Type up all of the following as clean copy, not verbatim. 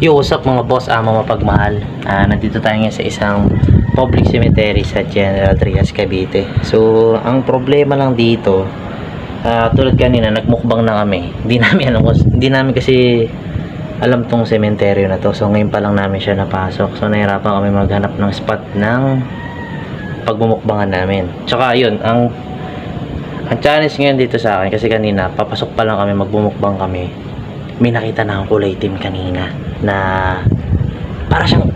Yo, what's up mga boss, mapagmahal. Nandito tayo ngayon sa isang public cemetery sa General Trias, Cavite. So, ang problema lang dito, tulad kanina, nagmukbang na kami. Hindi namin kasi alam tong cemetery na to. So, ngayon pa lang namin siya napasok. So, nahirapan kami maghanap ng spot ng pagmumukbangan namin. Tsaka, yun, ang challenge ngayon dito sa akin, kasi kanina, papasok pa lang kami, magbumukbang kami. May nakita na akong kulay itim kanina na para siyang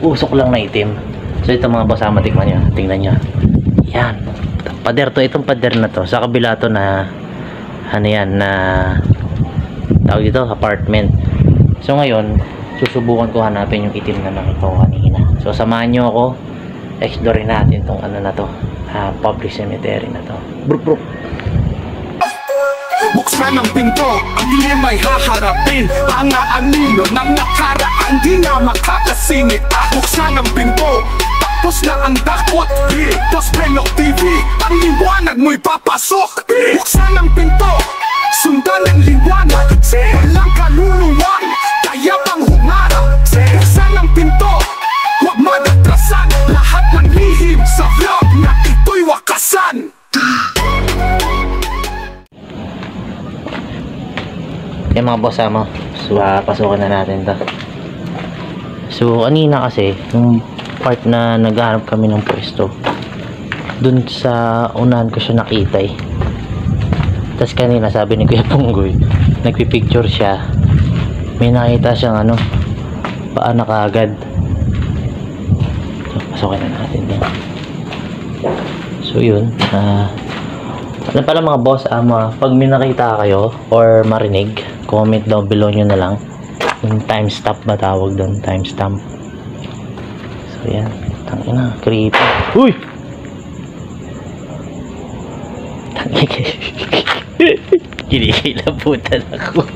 usok lang na itim. So ito mga boss, tikman nyo, tingnan nyo yan, pader to, itong pader na to, sa kabila to na na tawag dito, apartment. So ngayon susubukan ko hanapin yung itim na nakita ko kanina. So samahan nyo ako, explore natin tong na to, public cemetery na to. Bruk. Buksan ang pinto, ang dilim ay haharapin. Ang aanino ng nakaraan, di na makakasingit. Buksan ang pinto, tapos na ang dakot. Tapos Penok TV, ang liwanag mo'y papasok. Buksan ang pinto, sundan ang liwanag. Walang kaluluwan, kaya pang humarap. Buksan ang pinto, huwag madatrasan. Lahat ng lihim sa vlog na ito'y wakasan. Yung mga boss, so pasukin na natin to. So kanina kasi yung part na naghahanap kami ng pwesto, dun sa unahan ko siya nakita eh. Tapos kanina sabi ni Kuya Punggoy, nagpipicture siya, may nakita siyang paa na kaagad. So pasukin na natin to. So yun, ano pala mga boss, pag may nakita kayo or marinig, comment down below nyo na lang yung timestamp ba tawag doon, timestamp. So yan, tangina, creepy. Uy! Tangina, kinikilabutan ako.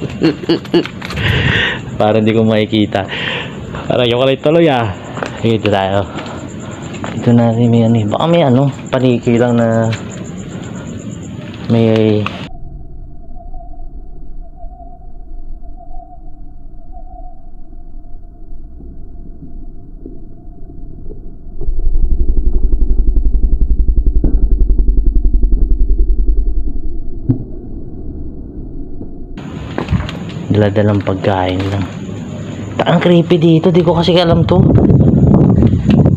Parang hindi ko makikita. Parang yung kalay tuloy Dito tayo. Dito natin may baka may paniki lang na may daladalang pagkain lang. Ang creepy dito, di ko kasi alam to.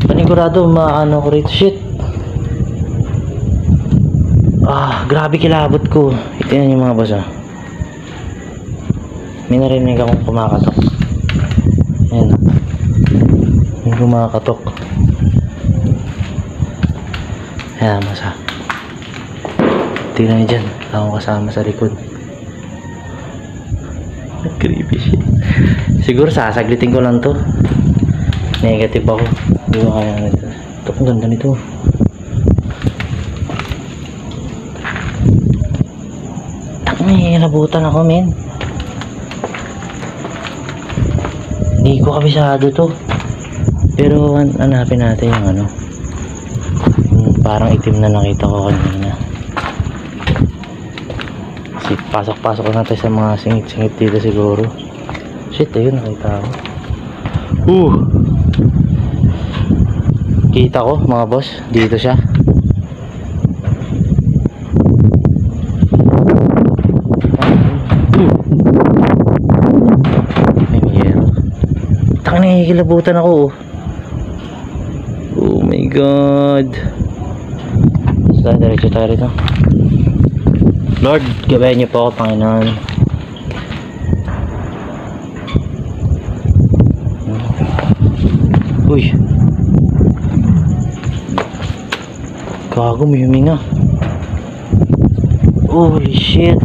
Panigurado maano ko rito. Shit, grabe kilabot ko. Ito yan yung mga boss. May narinig akong kumakatok. Ayan, may kumakatok. Ayan, masa tingnan nyo dyan, akong kasama sa likod. Creepy shit. Siguro sasaglitin ko lang to. Negative ako, hindi ko kaya nito. Ito, ang ganda nito. May nabutan ako, men. Hindi ko kabisado to. Pero hanapin natin yung parang itim na nakita ko kanina. Pasok-pasok na tayo sa mga singit-singit dito siguro. Shit, ayun, nakita ko. Kita ko mga boss, dito siya. Nakikilabutan ako. Oh my god. Saan diretso tayo rito? Lord, gabayan niyo po ako, Panginoon. Uy, gago, may huminga. Holy shit.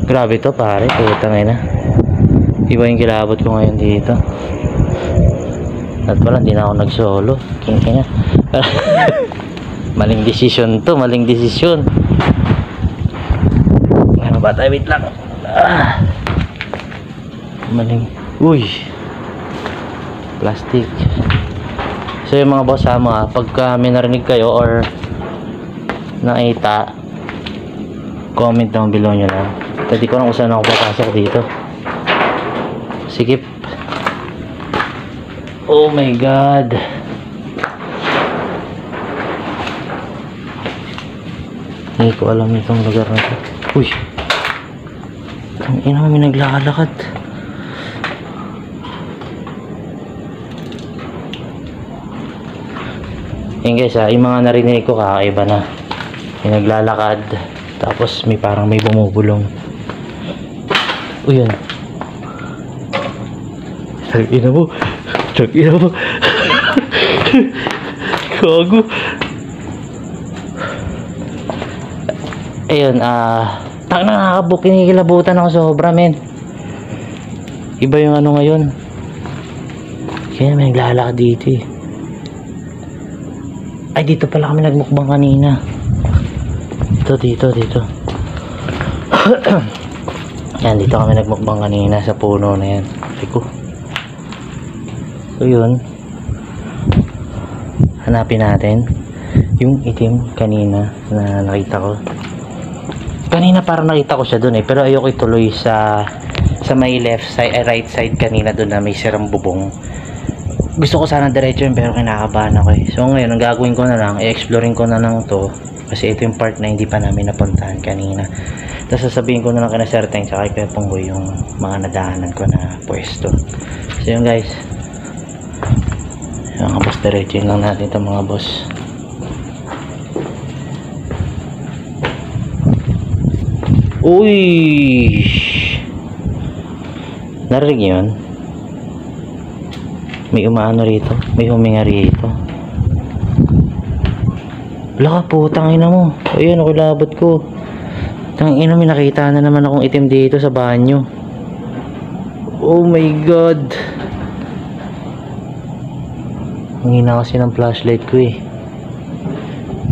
Grabe to pare, puta ngayon iba yung kilabot ko ngayon dito. At pala hindi na ako nag-solo. Kaya maling desisyon to, maling desisyon. Ano ba tayo, wait lang. Maling, uy, plastic. So yung mga boss, pagka may narinig kayo or nakita, Comment down below nyo lang. Hindi ko lang kung saan ako papasok dito. Sikip. Oh my god. Hindi ko alam itong lugar na ito. Uy. Ang ina mo, may naglalakad. Yan guys, yung mga narinig ko kakaiba na. May naglalakad. Tapos may parang may bumubulong. Uy, yun. Tag-ina mo. Tag-ina mo. Gago. Ayun, nakakabuk, kinikilabutan ako sobra, men. Iba yung ano ngayon. Kaya may naglalakad dito eh. Ay, dito pala kami nagmukbang kanina. Dito. Yan, dito kami nagmukbang kanina sa puno na yan. Iko. So, yun. Hanapin natin yung itim kanina na nakita ko. Kanina parang nakita ko siya dun eh, pero ayoko ituloy sa may left side, right side kanina dun na may sirang bubong. Gusto ko sana diretso yun pero kinakabahan ako eh. So ngayon, ang gagawin ko na lang, i-exploring ko na lang to kasi ito yung part na hindi pa namin napuntahan kanina. Tapos sasabihin ko na lang kina Sir Teng tsaka kay Punggoy yung mga nadaanan ko na pwesto. So yun guys, yung mga boss, diretso lang natin ito mga boss. Uy! Narinig yun? May umaano rito. May huminga rito. Wala ka po, tangina mo. Ayan, ako labot ko. Tangina, may nakita na naman akong itim dito sa banyo. Oh my god. Ang hina kasi ng flashlight ko eh.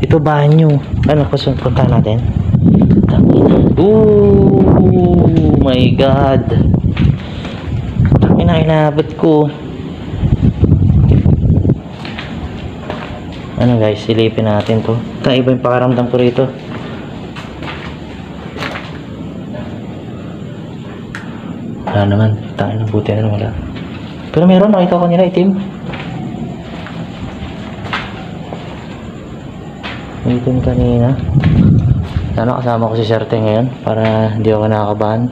Ito banyo. Ano, punta natin? Oh my god. Inabot ko. Ano guys, silipin natin to. Iba yung pakaramdam ko rito. Wala naman. Tangin ng buti na wala. Pero meron, nakita ko nila itim. Itim kanina. Sana kasama ko si Sir Teng ngayon para hindi ako nakakabahan.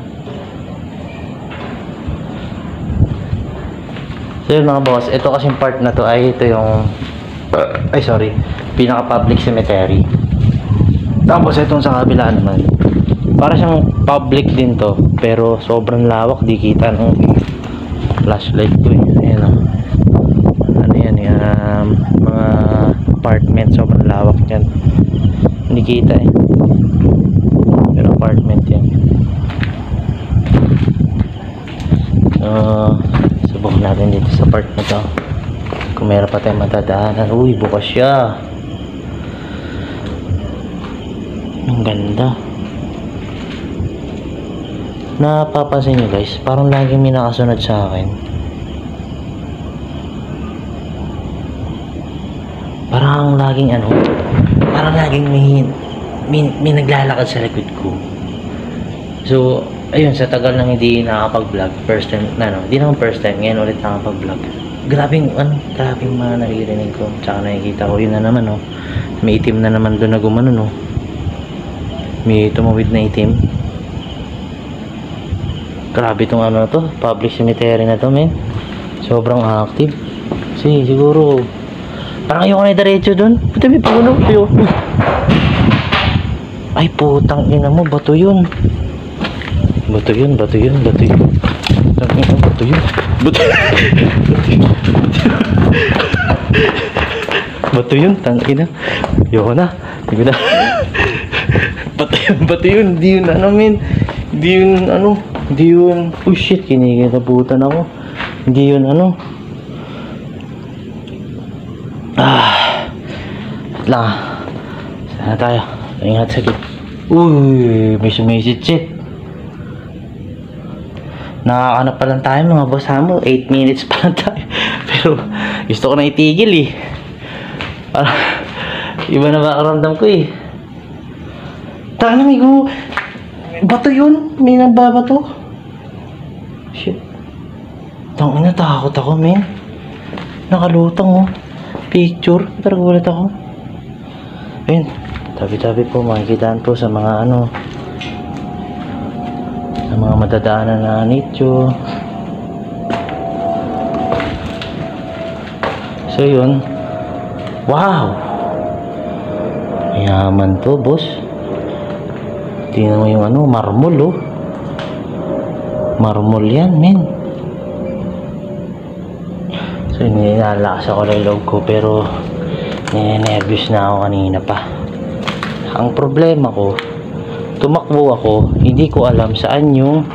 So yun mga boss, ito kasing part na to ay ito yung pinaka public cemetery. Tapos itong sa kabila naman, para siyang public din to pero sobrang lawak, di kita ng flashlight ko eh. Ayan o. Ano yan, mga apartment, sobrang lawak yan. Hindi kita eh. Apartment yan. Subukan natin dito sa part na to kung meron pa tayong matadaanan. Uy, bukas siya. Ang ganda. Napapansin nyo guys, parang laging may nakasunod sa akin. Parang laging may naglalakad sa likod ko. So, ayun, sa tagal nang hindi nakapag-vlog, first time, hindi naman first time, ngayon ulit nakapag-vlog. Grabing mga naririnig ko, tsaka nakikita ko, yun na naman, no. May itim na naman doon na gumano, no. May tumawid na itim. Grabe itong ano to, public cemetery na to, men. Sobrang active. Siguro, parang ayoko na diretso doon. Pati may puno, ay, putang ina mo, bato yun. Bato yun. Tangina, bato yun. Bato yun, tangina. Ayoko na. Bato yun. Hindi yun, Hindi yun. Oh shit, kinikilabutan ako. Hindi yun, lang. Sana tayo. Ingat saglit. Uy, may sumisit-sit. Nakakanap pa lang tayo mga boss mo. 8 minutes pa lang tayo. Pero gusto ko na itigil eh. Iba na makaramdam ko eh. Tanga, Bato yun? May nagbabato? Shit. Tangina, takot ako, men. Nakalutang, oh. Picture. Taragulat ako. Ayun. Tabi-tabi po, makikitaan po sa mga ano, sa mga madadaanan na nicho. So yun. Wow! Yaman to, boss. Tingnan mo yung ano, marmol, oh. Marmol yan, men. So nilalakas ako ng loob ko, pero ninenervous na ako kanina pa. Ang problema ko, tumakbo ako, hindi ko alam saan yung,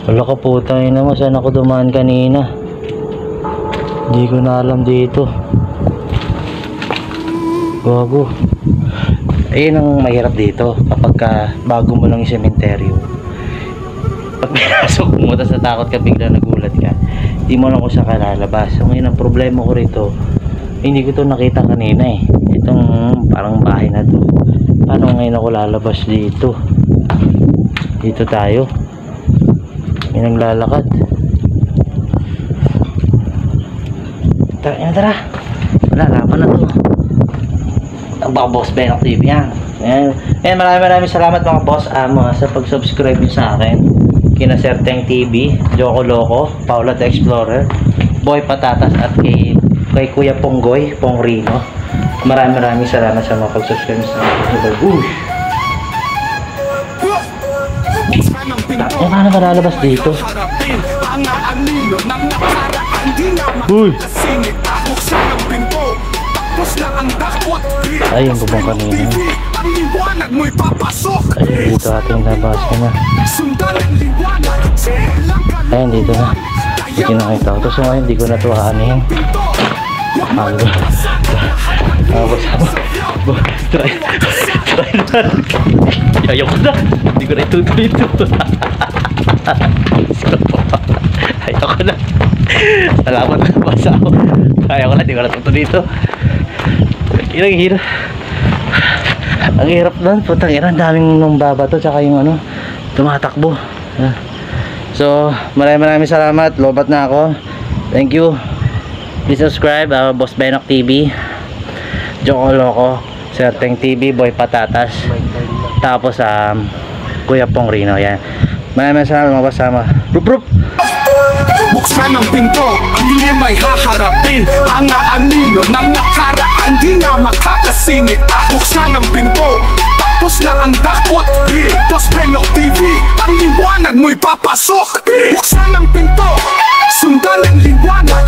wala ka po tayo naman, saan ako dumaan kanina. Hindi ko na alam dito. Gago. Ayun ang mahirap dito, kapag bago mo lang yung sementeryo. Pag pinasok mo, tapos natakot ka, bigla nagulat ka, hindi mo lang ko sa kalalabas. So ngayon ang problema ko rito, hindi ko to nakita kanina eh. Itong parang bahay na to. Paano ngayon ako lalabas dito? Dito tayo. May naglalakad. Tara. Wala, laban na to. Ang baka Boss Benok TV yan. Ayan, maraming salamat mga boss sa pag-subscribe sa akin. Kina Sir Teng TV, Joko Loco, Paula the Explorer, Boy Patatas at kay Kuya Ponggoy, Pong Rino. Maraming salamat sa mga pag-subscribe sa akin. Paano ba lalabas dito? Uy! Ayun, bubong kanina. Ayun, dito ating labas ka na. Ayun, dito na. Hindi nakita ko. Tapos ngayon, hindi ko na ito aanin. Try na. Ayoko na. Hindi ko na itutuloy ito. Ayoko na. Salamat na basa ako. Ayoko na. Hindi ko na itutuloy ito. Hirap. Ang hirap doon. Putang ina. Ang daming nung babato. Tsaka yung ano, tumatakbo. So, maraming salamat. Lobat na ako. Thank you. Please subscribe. Boss Benok TV, Joko Loco, Sir Teng TV, Boy Patatas, tapos Kuya Pong Rino. Yan. Maraming salamat mga kasama. Rup! Buksan ang pinto, ang hindi may haharapin. Ang aanino ng nakaraan, di na makakasingit. Buksan ang pinto, tapos na ang dakot. Boss Benok TV, ang liwanag mo'y papasok. Buksan ang pinto, sundan ang liwanag.